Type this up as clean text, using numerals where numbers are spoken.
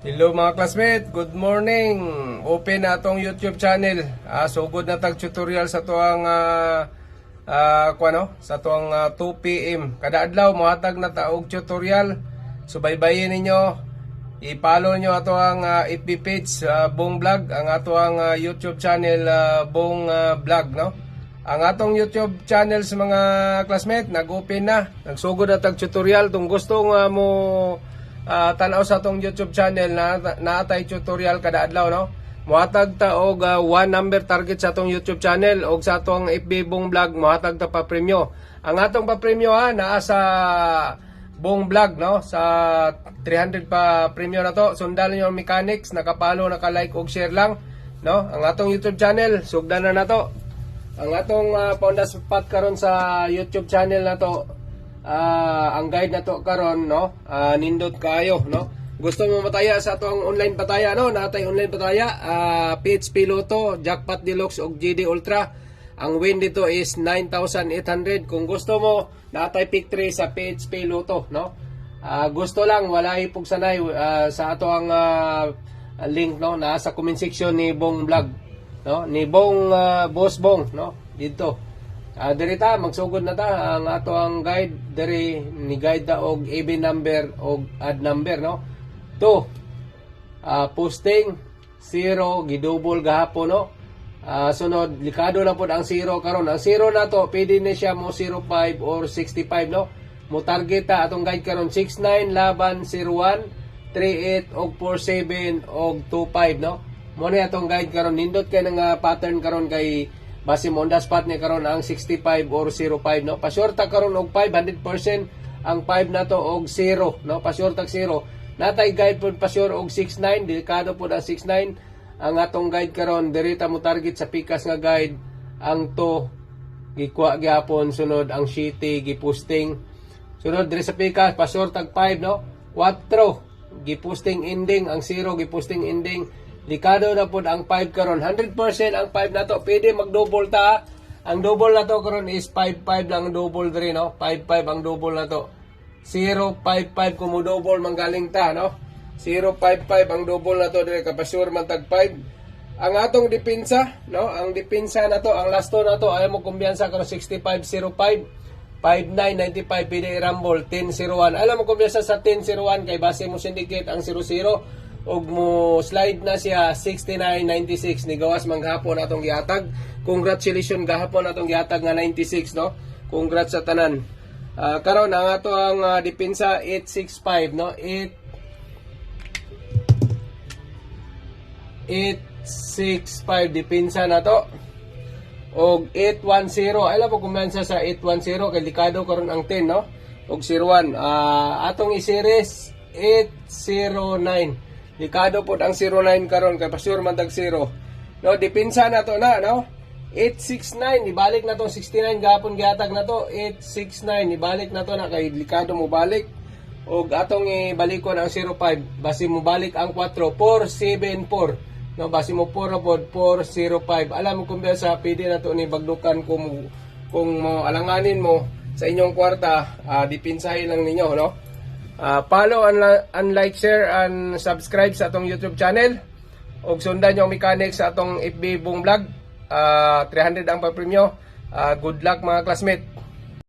Hello mga classmate, good morning. Open na atong YouTube channel. Sugod na tag tutorial sa tuang sa tuang 2 PM. Kada adlaw mohatag na ta og tutorial. Subaybayin ninyo. I-follow nyo ato ang FB page Bong Vlog, ang ato ang YouTube channel Bong Vlog, no? Ang atong YouTube channel sa mga classmate nag-open na. Nagsugod na tag tutorial tung gusto nga mo tanaw sa atong YouTube channel na naatay tutorial kada adlaw, no? Mohatag ta og 1 number target sa atong YouTube channel og sa atong FB Bong Vlog mohatag ta pa premyo. Ang atong pa premyo naa sa Bong Vlog, no? Sa 300 pa premyo na to. Sundan niyo ang mechanics, nakapalo, naka-like og share lang, no? Ang atong YouTube channel sugdan na to. Ang atong paundas pat karon sa YouTube channel na to. Ang guide na to karon, no? Nindot kayo, no? Gusto mo mataya sa atong online pataya, no? Natay online pataya, PHP Lotto, Jackpot Deluxe ug GD Ultra. Ang win dito is 9,800. Kung gusto mo, natay pick 3 sa PHP Lotto, no? Gusto lang wala ipog sanay sa ato ang link, no? Nasa comment section ni Bong Vlog, no? Ni Bong Boss Bong, no? Dito. Diri ta magsugod na ta ang ato ang guide diri ni guide ta og even number og add number, no? 2 posting 0 gidouble gahapon, no? Sunod likado na pod ang 0 karon. Ang 0 na to pwede na siya mo 05 or 65, no? Mo target ta atong guide karon 69 laban 01 38 og 47 og 25, no? Mo ni atong guide karon nindot kay nga pattern karon kay base mo on the spot ni karon ang 65 or 05, no? Pasyurta karon og 500% ang 5 na to og 0, no? Pasyurta 0. Natay guide pod pasyur og 69, delikado pod ang 69. Ang atong guide karon diri ta mo target sa pikas nga guide ang to gikuha gyapon, sunod ang city giposting. Sunod diri sa pikas pasyurta 5, no? 4 giposting ending, ang 0 giposting ending. Likado na pod ang 5 karon. 100% ang 5 na to. Pwede mag-double ta. Ang double na to karon is 5-5 lang ang double diri, no? 5-5 ang double na to. 0-5-5 kung mo double manggaling ta, no? 0-5-5 ang double na to diri kapasure man tag 5. Ang atong depensa, no? Ang depensa na to, ang lasto na to, ayaw mo kumbiyansa karon 65-05. 59-95 pwede i-rumble 10-01. Alam mo kumbiyansa sa 10-01 kay base mo syndicate ang 0-0. Og mo slide na siya 69-96 ni gawas manghapon atong gihatag. Congratulations gahapon atong gihatag nga 96, no? Congrats sa tanan. Karon ang ato ang depensa 865, no? 865 depensa na to. Og 810. Alam mo kumansa sa 810 kay likado karon ang 10, no? Og 01. Atong i-series 809. Likado po ang 09 karon kay pasure man tag 0. No, depensa na to na, no? 869 ibalik na to 69 gahapon gihatag na to 869 ibalik na to na kay likado mo balik. Og atong ibalikon ang 05 base mo balik ang 4 474. No, base mo 4 pod 405. Alam mo kung sa pwede na to ni bagdukan kung mo alanganin mo sa inyong kwarta, depensahin lang ninyo, no? Follow and like, share and subscribe sa atong YouTube channel. Og sundan yung mechanics sa atong FB Bong Vlog. 300 ang pa-premyo. Good luck mga classmate.